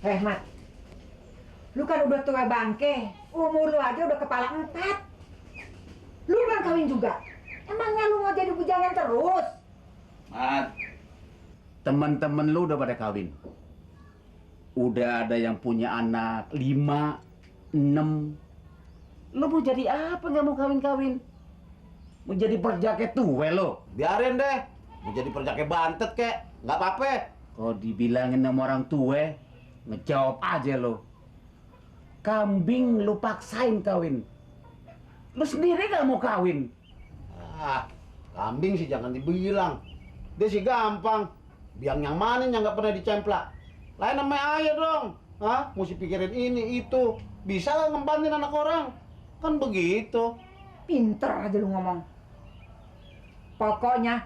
Mat, lu kan udah tua bangke, umur lu aja udah kepala 4. Lu kan kawin juga. Emangnya lu mau jadi bujangan terus? Mat, teman-teman lu udah pada kawin. Udah ada yang punya anak 5, 6. Lu mau jadi apa nggak mau kawin-kawin? Mau jadi perjake tuwe lo? Biarin deh. Mau jadi perjake bantet kek, nggak apa-apa. Kalau dibilangin sama orang tua, ngejawab aja lo. Kambing lu paksain kawin. Lu sendiri nggak mau kawin. Ah, kambing sih jangan dibilang. Dia sih gampang. Biang yang mana yang nggak pernah dicemplak. Lain namanya ayah dong. Hah? Mesti pikirin ini, itu. Bisa lah ngembantin anak orang. Kan begitu. Pinter aja lu ngomong. Pokoknya